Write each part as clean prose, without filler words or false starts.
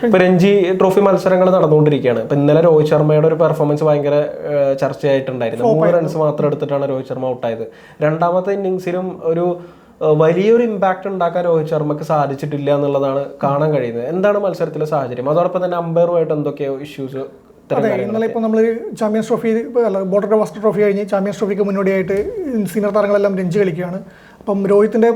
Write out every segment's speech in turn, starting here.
ഇപ്പൊ രഞ്ജി ട്രോഫി മത്സരങ്ങൾ നടന്നുകൊണ്ടിരിക്കുകയാണ്. ഇപ്പൊ ഇന്നലെ രോഹിത് ശർമ്മയുടെ ഒരു പെർഫോമൻസ് ഭയങ്കര ചർച്ചയായിട്ടുണ്ടായിരുന്നു. 3 റൺസ് മാത്രം എടുത്തിട്ടാണ് രോഹിത് ശർമ്മ ഔട്ടായത്. രണ്ടാമത്തെ ഇന്നിങ്സിലും ഒരു വലിയൊരു ഇമ്പാക്ട് ഉണ്ടാക്കാൻ രോഹിത് ശർമ്മക്ക് സാധിച്ചിട്ടില്ല എന്നുള്ളതാണ് കാണാൻ കഴിയുന്നത്. എന്താണ് മത്സരത്തിലെ സാഹചര്യം? അതോടൊപ്പം തന്നെ അമ്പയറുമായിട്ട് എന്തൊക്കെയോ ഇഷ്യൂസ്? അതെ, ഇന്നലെ ഇപ്പോൾ നമ്മൾ champions trophy border Gavaskar trophy കഴിഞ്ഞ് ചാമ്പ്യൻസ് ട്രോഫിക്ക് മുന്നോടിയായിട്ട് സീനിയർ താരങ്ങളെല്ലാം രഞ്ജി കളിക്കുകയാണ്. അപ്പം രോഹിത്തിൻ്റെ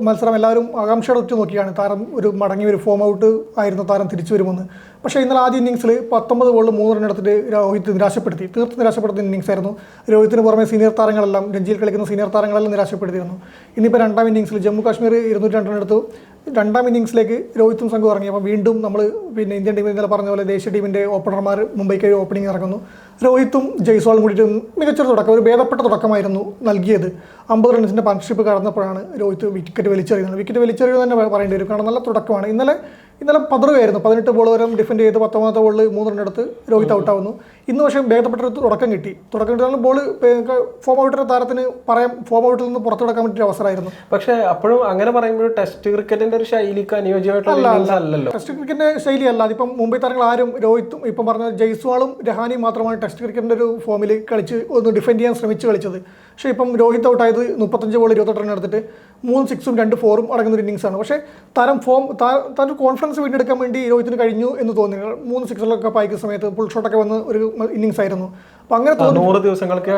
മത്സരം എല്ലാവരും ആകാംക്ഷയോടെ ഉറ്റു നോക്കിയാണ്. താരം ഒരു മടങ്ങി ഒരു ഫോം ഔട്ട് ആയിരുന്നു, താരം തിരിച്ചു വരുമെന്ന്. പക്ഷേ ഇന്നലെ ആദ്യ ഇന്നിങ്സിൽ 19 ബോളിൽ 3 റൺ എടുത്തിട്ട് രോഹിത് തീർത്ത് നിരാശപ്പെടുത്തുന്ന ഇന്നിങ്സ് ആയിരുന്നു. രോഹിത്തിന് പുറമെ സീനിയർ താരങ്ങളെല്ലാം രഞ്ജിയിൽ കളിക്കുന്ന സീനിയർ താരങ്ങളെല്ലാം നിരാശപ്പെടുത്തിയിരുന്നു. ഇനിയിപ്പോൾ രണ്ടാം ഇന്നിങ്സിൽ ജമ്മു കാശ്മീർ 202 റൺ എടുത്തു. രണ്ടാം ഇന്നിങ്സിലേക്ക് രോഹിത്തും സംഘം ഇറങ്ങി. അപ്പോൾ വീണ്ടും നമ്മൾ ഇന്ത്യൻ ടീമിൽ ഇന്നലെ പറഞ്ഞ പോലെ ദേശീയ ടീമിൻ്റെ ഓപ്പണർമാർ മുംബൈക്ക് ഓപ്പണിംഗ് ഇറങ്ങുന്നു. രോഹിത്തും ജയ്സ്വാളും കൂടിയിട്ട് മികച്ചൊരു തുടക്കം, ഒരു ഭേദപ്പെട്ട തുടക്കമായിരുന്നു നൽകിയത്. 50 റൺസിൻ്റെ പാർട്ണർഷിപ്പ് കടന്നപ്പോഴാണ് രോഹിത് വിക്കറ്റ് വലിച്ചെറിയുന്നത്. വിക്കറ്റ് വലിച്ചെറിയുന്നത് തന്നെ പറയേണ്ടി വരും, കാരണം നല്ല തുടക്കമാണ്. ഇന്നലെ പതറുകയായിരുന്നു. 18 ബോൾ വരെ ഡിഫെൻഡ് ചെയ്ത് 19ാമത്തെ ബോളിൽ 3 റൺ എടുത്ത് രോഹിത് ഔട്ടാവുന്നു. ഇന്ന് പക്ഷേ ഭേദപ്പെട്ടൊരു തുടക്കം കിട്ടിയാൽ ബോൾ ഫോം ഔട്ടിൻ്റെ താരത്തിന് ഫോം ഔട്ടിൽ നിന്ന് പുറത്തു കിടക്കാൻ പറ്റിയ അവസരമായിരുന്നു. പക്ഷേ അപ്പോഴും അങ്ങനെ പറയുമ്പോൾ ടെസ്റ്റ് ക്രിക്കറ്റിന്റെ ഒരു ശൈലിക്ക് അനുയോജ്യമായിട്ടുള്ള ടെസ്റ്റ് ക്രിക്കറ്റിന്റെ ശൈലിയല്ല. അതിപ്പം മുംബൈ താരങ്ങൾ ആരും രോഹിത്തും ഇപ്പം പറഞ്ഞ ജയ്സ്വാളും രഹാനിയും മാത്രമാണ് ടെസ്റ്റ് ക്രിക്കറ്റിന്റെ ഒരു ഫോമിൽ കളിച്ച് ഒന്ന് ഡിഫെൻഡ് ചെയ്യാൻ ശ്രമിച്ച് കളിച്ചത്. പക്ഷേ ഇപ്പം രോഹിത് ഔട്ടായത് 35 ബോൾ 28 റൺ എടുത്തിട്ട് 3 6ഉം 2 4ഉം അടങ്ങുന്ന ഒരു ഇന്നിങ്സാണ്. പക്ഷേ താരം താൻ കോൺഫിഡൻസ് വീണ്ടെടുക്കാൻ വേണ്ടി രോഹിത്തിന് കഴിഞ്ഞു എന്ന് തോന്നി. 3 6കളൊക്കെ പായിക്കുന്ന സമയത്ത് ഫുൾ ഷോട്ടൊക്കെ വന്ന് ഒരു ഇന്നിങ്സ് ആയിരുന്നു. അപ്പം അങ്ങനെ തോന്നി. 100 ദിവസങ്ങൾക്ക്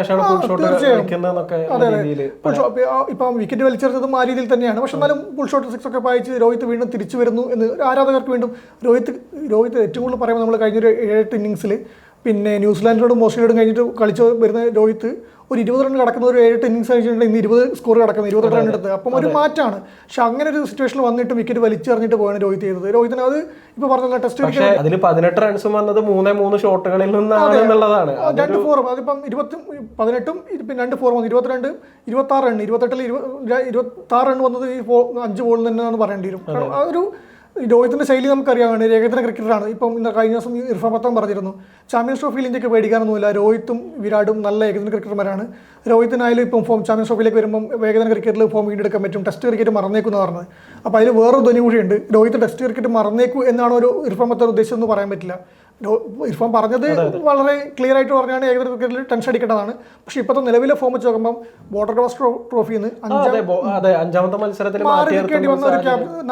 ഇപ്പം വിക്കറ്റ് വലിച്ചെറിഞ്ഞതും ആ രീതിയിൽ തന്നെയാണ്. പക്ഷെ എന്നാലും ഫുൾ ഷോട്ട് 6 ഒക്കെ പായിച്ച് രോഹിത് വീണ്ടും തിരിച്ചു വരുന്നു എന്ന് ആരാധകർക്ക് വീണ്ടും രോഹിത് ഏറ്റവും കൂടുതൽ പറയുമ്പോൾ നമ്മൾ കഴിഞ്ഞൊരു 7-8 ഇന്നിങ്സിൽ പിന്നെ ന്യൂസിലാൻഡിനോടും ഓസ്ട്രേലിയയോടും കഴിഞ്ഞിട്ട് കളിച്ച് വരുന്ന രോഹിത് ഒരു 20 റൺ കിടക്കുന്ന ഒരു 7-8 ഇന്നിങ്സ് കഴിഞ്ഞിട്ടുണ്ട്. ഇന്ന് 20 സ്കോർ കിടക്കുന്നത്, 20 റൺ എടുത്ത്. അപ്പം ഒരു മാറ്റമാണ്. പക്ഷെ അങ്ങനെ ഒരു സിറ്റുവേഷനിൽ വന്നിട്ട് വിക്കറ്റ് വലിച്ചെറിഞ്ഞിട്ട് പോയാണ് രോഹിത് ചെയ്തത്. രോഹിത്തിന് അത് ഇപ്പൊ പറഞ്ഞ ടെസ്റ്റ് അതിൽ 18 റൺസും വന്നത് 3 ഷോട്ടുകളിൽ നിന്നാണ് എന്നുള്ളതാണ്. 2 4 അതിപ്പം 18ഉം പിന്നെ 2 4 22 26 റൺ 28ൽ 26 റൺ വന്നത് ഈ 5 ബോളിൽ തന്നെയാണ് പറയേണ്ടി വരും. കാരണം ആ ഒരു രോഹിത്തിൻ്റെ ശൈലി നമുക്കറിയാമാണ്. ഏകദിന ക്രിക്കറ്ററാണ്. ഇപ്പം ഇന്ന് കഴിഞ്ഞ ദിവസം ഇർഫാൻ പത്താൻ പറഞ്ഞിരുന്നു, ചാമ്പ്യൻസ് ട്രോഫിയിൽ ഇന്ത്യക്ക് പേടിക്കാനൊന്നുമില്ല, രോഹിത്തും വിരാടും നല്ല ഏകദിന ക്രിക്കറ്റർമാരാണ്. രോഹിത്തിനായാലും ഇപ്പം ചാമ്പ്യൻസ് ട്രോഫിയിലേക്ക് വരുമ്പം ഏകദിന ക്രിക്കറ്റിൽ ഫോം വീണ്ടെടുക്കാൻ പറ്റും, ടെസ്റ്റ് ക്രിക്കറ്റ് മറന്നേക്കും എന്ന് പറഞ്ഞത്. അപ്പോൾ അതിൽ വേറൊരു ധ്വനി കൂടിയുണ്ട്, രോഹിത് ടെസ്റ്റ് ക്രിക്കറ്റ് മറന്നേക്കൂ എന്നാണ് ഒരു ഇർഫാൻ പത്താൻ ഉദ്ദേശിച്ചതെന്ന് പറയാൻ പറ്റില്ല. ഇർഫാൻ പറഞ്ഞത് വളരെ ക്ലിയർ ആയിട്ട് പറഞ്ഞാണ് ഏകദിന ക്രിക്കറ്റിൽ ടെൻഷൻ അടിക്കേണ്ടതാണ്. പക്ഷേ ഇപ്പോഴത്തെ നിലവിലെ ഫോം വെച്ച് നോക്കുമ്പോൾ ബോർഡർ ഗവാസ്കർ ട്രോഫിയിൽ നിന്ന് 5ാമത്തെ മത്സരത്തിൽ മാറി വന്ന ഒരു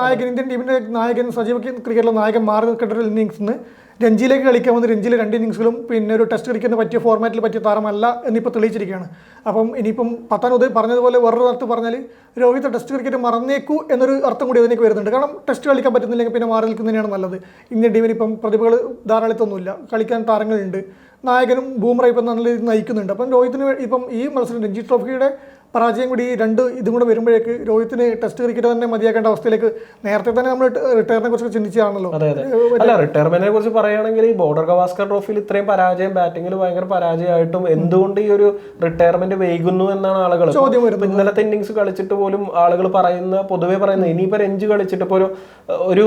നായകൻ, ഇന്ത്യൻ ടീമിന്റെ നായകൻ, സജീവ ക്രിക്കറ്റിലെ നായകൻ മാറി നിൽക്കേണ്ട ഒരു ഇന്നിങ്സിൽ നിന്ന് രഞ്ജിയിലേക്ക് കളിക്കാൻ വന്ന് രഞ്ജിയിലെ 2 ഇന്നിങ്സുകളും പിന്നെ ഒരു ടെസ്റ്റ് ക്രിക്കറ്റിന് പറ്റിയ ഫോർമാറ്റിൽ പറ്റിയ താരമല്ല എന്നിപ്പോൾ തെളിയിച്ചിരിക്കുകയാണ്. അപ്പം ഇനിയിപ്പം പത്താൻ പറഞ്ഞതുപോലെ വേറൊരു അർത്ഥം പറഞ്ഞാൽ രോഹിത് ടെസ്റ്റ് ക്രിക്കറ്റ് മറന്നേക്കൂ എന്നൊരു അർത്ഥം കൂടി അതിലേക്ക് വരുന്നുണ്ട്. കാരണം ടെസ്റ്റ് കളിക്കാൻ പറ്റുന്നില്ലെങ്കിൽ പിന്നെ മാറി നിൽക്കുന്നതിനാണ് നല്ലത്. ഇന്ത്യൻ ടീമിന് ഇപ്പം പ്രതിഭകൾ ധാരാളിത്തൊന്നുമില്ല, കളിക്കാൻ താരങ്ങളുണ്ട്, നായകനും ബൂംറ ഇപ്പം നല്ല രീതിയിൽ നയിക്കുന്നുണ്ട്. അപ്പം രോഹിത്തിന് ഇപ്പം ഈ മത്സരം രഞ്ജി ട്രോഫിയുടെ പരാജയം കൂടി ഇതും കൂടെ വരുമ്പോഴേക്ക് രോഹിത്തിന് ടെസ്റ്റ് ക്രിക്കറ്റ് തന്നെ മതിയാക്കേണ്ട അവസ്ഥയിലേക്ക് നേരത്തെ തന്നെ നമ്മൾ റിട്ടയറിനെ കുറിച്ച് ചിന്തിച്ചാണല്ലോ. അല്ല, റിട്ടയർമെന്റിനെ കുറിച്ച് പറയുകയാണെങ്കിൽ ഈ ബോർഡർ ഗവാസ്കർ ട്രോഫിയിൽ ഇത്രയും പരാജയം, ബാറ്റിംഗിൽ ഭയങ്കര പരാജയമായിട്ടും എന്തുകൊണ്ട് ഈ ഒരു റിട്ടയർമെന്റ് വൈകുന്നു എന്നാണ് ആളുകൾ ചോദ്യം വരുന്നത്. ഇന്നലത്തെ ഇന്നിങ്സ് കളിച്ചിട്ട് പോലും ആളുകൾ പൊതുവെ പറയുന്നത് ഇനിയിപ്പോ രഞ്ജി കളിച്ചിട്ട് ഇപ്പൊ ഒരു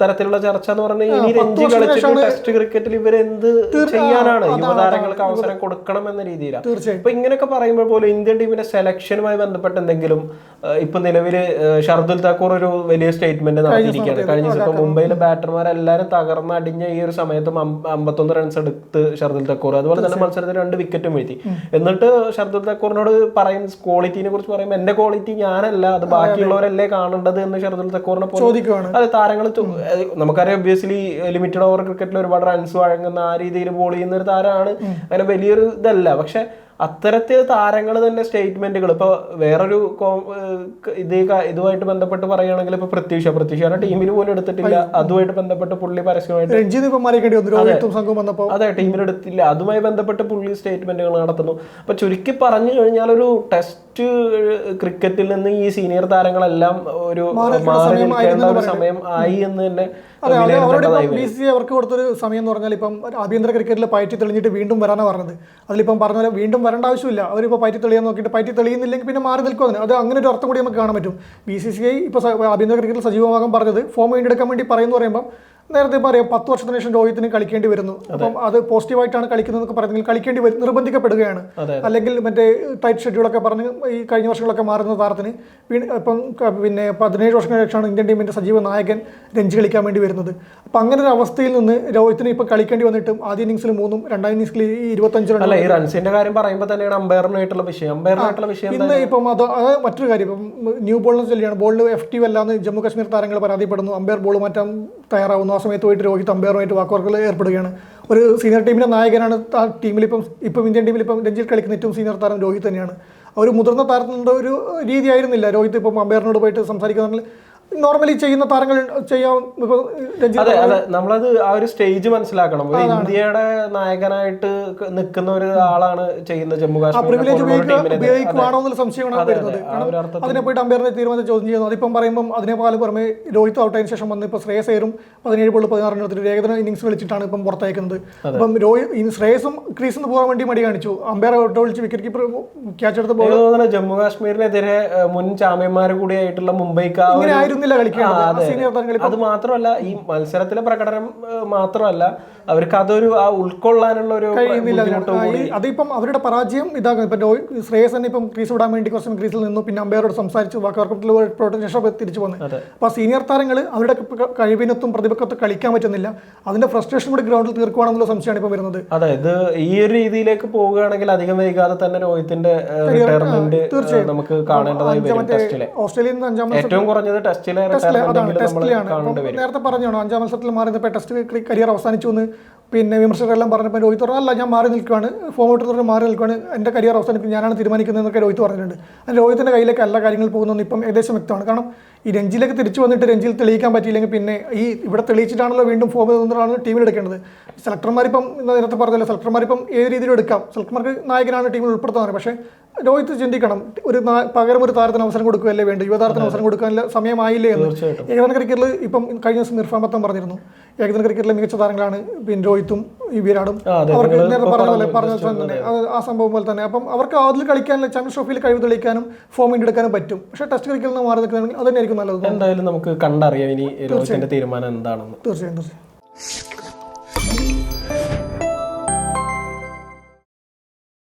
തരത്തിലുള്ള ചർച്ച എന്ന് പറഞ്ഞാൽ ഇനി രഞ്ജി കളിച്ചിട്ട് ടെസ്റ്റ് ക്രിക്കറ്റിൽ ഇവരെന്ത് ചെയ്യാനാണ്, യുവതാരങ്ങൾക്ക് അവസരം കൊടുക്കണം എന്ന രീതിയിലാണ്. ഇപ്പൊ ഇങ്ങനെയൊക്കെ പറയുമ്പോൾ പോലും ഇന്ത്യൻ ടീമിന്റെ സെലക്ഷനുമായി ബന്ധപ്പെട്ട് എന്തെങ്കിലും ഇപ്പൊ നിലവില് ഷർദുൽ താക്കൂർ ഒരു വലിയ സ്റ്റേറ്റ്മെന്റ് നടത്തിയിരിക്കുകയാണ്. കഴിഞ്ഞ ദിവസം മുംബൈയിലെ ബാറ്റർമാരെല്ലാരും തകർന്നടിഞ്ഞ ഈ ഒരു സമയത്തും 51 റൺസ് എടുത്ത് ഷർദുൽ താക്കൂർ. അതുപോലെ തന്നെ മത്സരത്തിൽ 2 വിക്കറ്റും വീഴ്ത്തി. എന്നിട്ട് ഷർദുൽ താക്കൂറിനോട് പറയുന്ന ക്വാളിറ്റിനെ കുറിച്ച് പറയുമ്പോൾ എന്റെ ക്വാളിറ്റി ഞാനല്ല, അത് ബാക്കിയുള്ളവരല്ലേ കാണേണ്ടത് എന്ന് ഷർദുൽ താക്കൂറിനെ ചോദിക്കുകയാണ്. അത് താരങ്ങൾ നമുക്കറിയാം, ഒബ്വിയസ്ലി ലിമിറ്റഡ് ഓവർ ക്രിക്കറ്റിൽ ഒരുപാട് റൺസ് വഴങ്ങുന്ന ആ രീതിയിൽ ബോൾ ചെയ്യുന്ന ഒരു താരമാണ്. അങ്ങനെ വലിയൊരു ഇതല്ല. പക്ഷെ അത്തരത്തിൽ താരങ്ങൾ തന്നെ സ്റ്റേറ്റ്മെന്റുകൾ ഇപ്പൊ വേറൊരു ഇതുമായിട്ട് ബന്ധപ്പെട്ട് പറയുകയാണെങ്കിൽ ഇപ്പൊ പൃഥ്വിഷാണ് ടീമിൽ പോലും എടുത്തിട്ടില്ല. അതുമായിട്ട് ബന്ധപ്പെട്ട് പുള്ളി പരസ്യമായിട്ട് അതെ ടീമിൽ എടുത്തില്ല. അതുമായി ബന്ധപ്പെട്ട് പുള്ളി സ്റ്റേറ്റ്മെന്റുകൾ നടത്തുന്നു. അപ്പൊ ചുരുക്കി പറഞ്ഞു കഴിഞ്ഞാൽ ഒരു ടെസ്റ്റ് ക്രിക്കറ്റിൽ നിന്ന് ഈ സീനിയർ താരങ്ങളെല്ലാം ഒരു മാറി നിൽക്കേണ്ട ഒരു സമയം ആയി എന്ന് തന്നെ അവർക്ക് കൊടുത്തൊരു സമയം എന്ന് പറഞ്ഞാൽ ഇപ്പം ആഭ്യന്തര ക്രിക്കറ്റിൽ പയറ്റി തെളിഞ്ഞിട്ട് വീണ്ടും വരാനാണ് പറഞ്ഞത്. അതിലിപ്പം പറഞ്ഞാൽ വീണ്ടും വരേണ്ട ആവശ്യമില്ല. അവരിപ്പോൾ പയറ്റി തെളിയാൻ നോക്കിയിട്ട് പയറ്റി തെളിയുന്നില്ലെങ്കിൽ പിന്നെ മാറി നിൽക്കുമെന്ന്, അത് അങ്ങനെ ഒരു അർത്ഥം കൂടി നമുക്ക് കാണാൻ പറ്റും. BCCI ഇപ്പോൾ ആഭ്യന്തര ക്രിക്കറ്റിൽ സജീവമാകാൻ പറഞ്ഞത് ഫോം വീണ്ടെടുക്കാൻ വേണ്ടി പറയുന്നു പറയുമ്പോൾ നേരത്തെ പറയാം 10 വർഷത്തിന് ശേഷം രോഹിത്തിന് കളിക്കേണ്ടി വരുന്നു. അപ്പം അത് പോസിറ്റീവായിട്ടാണ് കളിക്കുന്നതെന്നൊക്കെ പറയുന്നെങ്കിൽ കളിക്കേണ്ടി നിർബന്ധിക്കപ്പെടുകയാണ്. അല്ലെങ്കിൽ മറ്റേ ടൈറ്റ് ഷെഡ്യൂളൊക്കെ പറഞ്ഞ് ഈ കഴിഞ്ഞ വർഷങ്ങളൊക്കെ മാറുന്ന താരത്തിന് ഇപ്പം പിന്നെ 17 വർഷങ്ങൾക്ക് ശേഷമാണ് ഇന്ത്യൻ ടീമിൻ്റെ സജീവ നായകൻ രഞ്ജി കളിക്കാൻ വേണ്ടി വരുന്നത്. അപ്പം അങ്ങനെ ഒരു അവസ്ഥയിൽ നിന്ന് രോഹിത്തിന് ഇപ്പം കളിക്കേണ്ടി വന്നിട്ടും ആദ്യ ഇന്നിംഗ്സിൽ 3 രണ്ടാം ഇന്നിംഗ്സിൽ 25 റൺ. ഈ റൺസിന്റെ കാര്യം പറയുമ്പോൾ തന്നെയാണ് അമ്പയറിനായിട്ടുള്ള വിഷയം. ഇന്ന് ഇപ്പം അത് മറ്റൊരു കാര്യം, ഇപ്പം ന്യൂ ബോളിനെ ചൊല്ലിയാണ് ബോളിൽ എഫക്റ്റീവ് അല്ലാന്ന് ജമ്മു കാശ്മീർ താരങ്ങൾ പരാതിപ്പെടുന്നു. അമ്പയർ ബോൾ മാറ്റാൻ തയ്യാറാവുന്നു. ആ സമയത്ത് പോയിട്ട് രോഹിത് അമ്പയറുമായിട്ട് വാക്കുവാർക്കുകൾ ഏർപ്പെടുകയാണ്. ഒരു സീനിയർ ടീമിൻ്റെ നായകനാണ് ആ ടീമിൽ ഇപ്പം ഇന്ത്യൻ ടീമിൽ ഇപ്പം രഞ്ജിയിൽ കളിക്കുന്ന ഏറ്റവും സീനിയർ താരം രോഹിത് തന്നെയാണ്. ഒരു മുതിർന്ന താരത്തിൻ്റെ ഒരു രീതി ആയിരുന്നില്ല രോഹിത് ഇപ്പം അമ്പയറിനോട് പോയിട്ട് സംസാരിക്കുന്ന. നോർമലി ചെയ്യുന്ന താരങ്ങൾ ചെയ്യാൻ അതെ അതെ നമ്മളത് ആ ഒരു സ്റ്റേജ് മനസ്സിലാക്കണം. ഒരു ഇന്ത്യയുടെ നായകനായിട്ട് നിൽക്കുന്ന ഒരു ആളാണ് ചെയ്യുന്ന ജമ്മു കാശ്മീർ ഉപയോഗിക്കുവാണോ എന്നുള്ള സംശയമാണ് വരുന്നത്. അതിനെ പോയിട്ട് അമ്പയറിനെ തീരുമാനം ചോദ്യം ചെയ്യുന്നു. അതിപ്പം പറയുമ്പോൾ അതിനേക്കാൾ പുറമെ രോഹിത് ഔട്ടായതിനു ശേഷം വന്ന് ഇപ്പോൾ ശ്രേയസ് അയ്യരും 17 ബോൾ 16 റൺ എടുത്തിട്ട് ഏകദിന ഇന്നിംഗ്സ് കളിച്ചിട്ടാണ് ഇപ്പം പുറത്തയക്കുന്നത്. അപ്പം ശ്രേയസും ക്രീസിൽ നിന്ന് പോകാൻ വേണ്ടി മടി കാണിച്ചു. അമ്പയർ ഔട്ട് വിളിച്ച് വിക്കറ്റ് കീപ്പർ ക്യാച്ച് എടുത്ത ബോൾ ജമ്മു കാശ്മീരിനെതിരെ മുൻ ചാമ്പ്യന്മാർ കൂടി ആയിട്ടുള്ള മുംബൈക്ക് അത് മാത്രമല്ല ഈ മത്സരത്തിലെ പ്രകടനം മാത്രമല്ല അവർക്ക് അതൊരു ഉൾക്കൊള്ളാനുള്ള ഒരു അതിപ്പം അവരുടെ പരാജയം ഇതാകും. ഇപ്പം ശ്രേയസ് തന്നെ ഇപ്പം ക്രീസ് വിടാൻ വേണ്ടി കുറച്ച് ക്രീസിൽ നിന്നു. പിന്നെ അമ്പയറോട് സംസാരിച്ച് വാക്കവർക്കത്തിൽ ശേഷം തിരിച്ചു വന്നു. അപ്പോൾ സീനിയർ താരങ്ങൾ അവരുടെ കഴിവിനൊത്തും പ്രതിഭക്കൊത്തും കളിക്കാൻ പറ്റുന്നില്ല. അതിന്റെ ഫ്രസ്ട്രേഷൻ കൂടി ഗ്രൗണ്ടിൽ തീർക്കുവാണെന്നുള്ള സംശയമാണ് ഇപ്പോൾ വരുന്നത്. അതായത് ഈ ഒരു രീതിയിലേക്ക് പോവുകയാണെങ്കിൽ അധികം വൈകാതെ തന്നെ രോഹിത്തിന്റെ റിട്ടയർമെന്റ് നമുക്ക് കാണേണ്ടതായി വരും. ടെസ്റ്റിലെ ഓസ്ട്രേലിയയിൽ നിന്ന് 5ാം ഏറ്റവും കുറഞ്ഞത് ടെസ്റ്റിലാണ്. നേരത്തെ പറഞ്ഞാണ് 5ാം മത്സരത്തിൽ മാറി നിന്നപ്പോൾ ടെസ്റ്റ് കരിയർ അവസാനിച്ചു എന്ന് പിന്നെ വിമർശകരെല്ലാം പറഞ്ഞപ്പോൾ രോഹിത് പറഞ്ഞു അല്ല ഞാൻ മാറി നിൽക്കുകയാണ്, ഫോം ഔട്ട് മാറി നിൽക്കുകയാണ്, എൻ്റെ കരിയർ അവസാനിപ്പിക്കും, ഞാനാണ് തീരുമാനിക്കുന്നതെന്നൊക്കെ രോഹിത് പറഞ്ഞിട്ടുണ്ട്. അത് രോഹിത്തിൻ്റെ കയ്യിലേക്ക് എല്ലാ കാര്യങ്ങൾ പോകുന്നതെന്ന് ഇപ്പം ഏകദേശം വ്യക്തമാണ്. കാരണം ഈ രഞ്ജിയിലേക്ക് തിരിച്ചു വന്നിട്ട് രഞ്ജിയിൽ തെളിയിക്കാൻ പറ്റിയില്ലെങ്കിൽ പിന്നെ ഈ ഇവിടെ തെളിയിച്ചിട്ടാണല്ലോ വീണ്ടും ഫോം ചെയ്യുന്നതാണ് ടീമിലെടുക്കേണ്ടത്. സെലക്ടർമാരിപ്പം നേരത്തെ പറഞ്ഞല്ലോ, സെലക്ടർമാരിപ്പം ഏത് രീതിയിലും എടുക്കാം, സെലക്ടർമാർക്ക് നായകനാണ് ടീമിൽ ഉൾപ്പെടുത്താൻ. പക്ഷേ രോഹിത് ചിന്തിക്കണം, പകരം ഒരു താരത്തിന് അവസരം കൊടുക്കുകയല്ലേ വേണ്ട, യുവതാരത്തിന് അവസരം കൊടുക്കാനുള്ള സമയമായില്ലേ എന്ന്. ഏകദിന ക്രിക്കറ്റിൽ ഇപ്പം കഴിഞ്ഞ ദിവസം ഇർഫാൻ പത്താൻ പറഞ്ഞിരുന്നു ഏകദിന ക്രിക്കറ്റിലെ മികച്ച താരങ്ങളാണ് പിന്നെ രോഹിത്തും ഈ വിരാടും. അവർക്ക് നേരത്തെ പറഞ്ഞ തന്നെ ആ സംഭവം പോലെ തന്നെ അപ്പം അവർക്ക് അതിൽ കളിക്കാനുള്ള ചാമ്പ്യൻസ് ട്രോഫിയിൽ കഴിവ് തെളിയിക്കാനും ഫോം എടുക്കാനും പറ്റും. പക്ഷേ ടെസ്റ്റ് ക്രിക്കറ്റിൽ നിന്ന് മാറി നിൽക്കുകയാണെങ്കിൽ അത് തന്നെയായിരിക്കും നല്ലത്. എന്തായാലും നമുക്ക് കണ്ടറിയാം ഇനി രോഹിത്തിന്റെ തീരുമാനം എന്താണെന്ന്. തീർച്ചയായും.